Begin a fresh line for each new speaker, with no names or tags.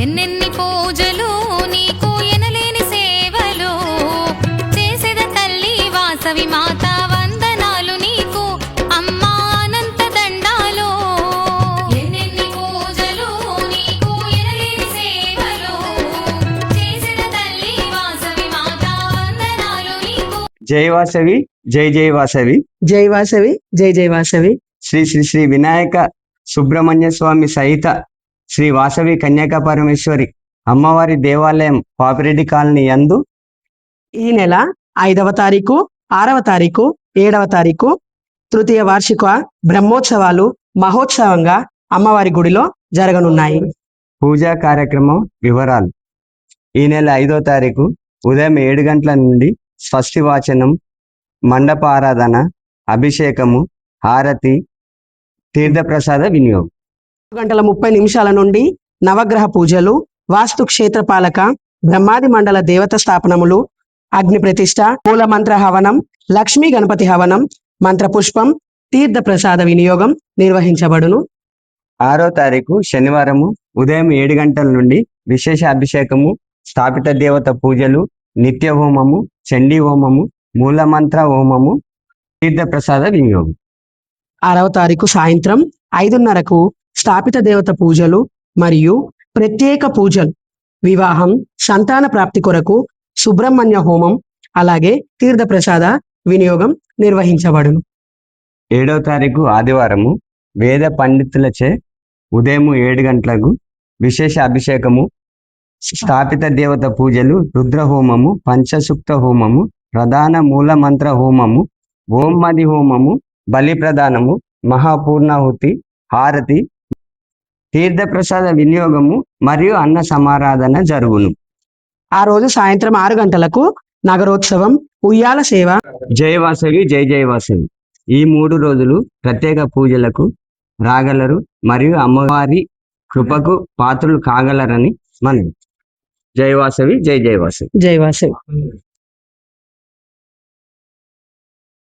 ఎన్నెన్ని పూజలు నీకు ఎనలేని సేవలు చేసేద తల్లి వాసవి మాత వందనాలు నీకు అమ్మా అనంత దండాలు. ఎన్నెన్ని పూజలు నీకు ఎనలేని సేవలు చేసేద తల్లి వాసవి మాత వందనాలు నీకు.
జై వాసవి జై జై వాసవి
జై వాసవి జై జై వాసవి.
శ్రీ శ్రీ శ్రీ వినాయక సుబ్రహ్మణ్య స్వామి సహిత శ్రీ వాసవి కన్యాక పరమేశ్వరి అమ్మవారి దేవాలయం పాపిరెడ్డి కాలనీ యందు
ఈ నెల 5వ తారీఖు 6వ తారీఖు 7వ తారీఖు తృతీయ వార్షిక బ్రహ్మోత్సవాలు మహోత్సవంగా అమ్మవారి గుడిలో జరగనున్నాయి.
పూజా కార్యక్రమం వివరాలు. ఈ నెల 5వ తారీఖు ఉదయం 7 గంటల నుండి స్వస్తి వాచనం, మండప ఆరాధన, అభిషేకము, హారతి, తీర్థప్రసాద వినియోగం.
2:30 నుండి నవగ్రహ పూజలు, వాస్తు క్షేత్రపాలక బ్రహ్మాది మండల దేవత స్థాపనములు, అగ్ని ప్రతిష్ట, మూల మంత్ర హవనం, లక్ష్మీ గణపతి హవనం, మంత్రపుష్పం, తీర్థ ప్రసాద వినియోగం నిర్వహించబడును.
6వ తారీఖు శనివారము ఉదయం 7 గంటల నుండి విశేష అభిషేకము, స్థాపిత దేవత పూజలు, నిత్య హోమము, చండీ హోమము, మూలమంత్ర హోమము, తీర్థప్రసాద వినియోగం.
6వ తారీఖు సాయంత్రం 5:30కు స్థాపిత దేవత పూజలు మరియు ప్రత్యేక పూజలు, వివాహం, సంతాన ప్రాప్తి కొరకు సుబ్రహ్మణ్య హోమం, అలాగే తీర్థ ప్రసాద వినియోగం నిర్వహించబడును.
7వ తారీఖు ఆదివారము వేద పండితులచే ఉదయం 7 గంటలకు విశేష అభిషేకము, స్థాపిత దేవత పూజలు, రుద్ర హోమము, పంచసూక్త హోమము, ప్రధాన మూల మంత్ర హోమము, ఓంమది హోమము, బలి ప్రదానము, మహాపూర్ణాహుతి, హారతి, తీర్థప్రసాద వినియోగము మరియు అన్న సమారాధన జరుగును.
ఆ రోజు సాయంత్రం 6 గంటలకు నగరోత్సవం, ఉయ్యాల సేవ.
జై వాసవి జై జై వాసవి. ఈ 3 రోజులు ప్రత్యేక పూజలకు రాగలరు మరియు అమ్మవారి కృపకు పాత్రులు కాగలరని మనవి. జై వాసవి జై జై వాసవి.
జై వాసవి.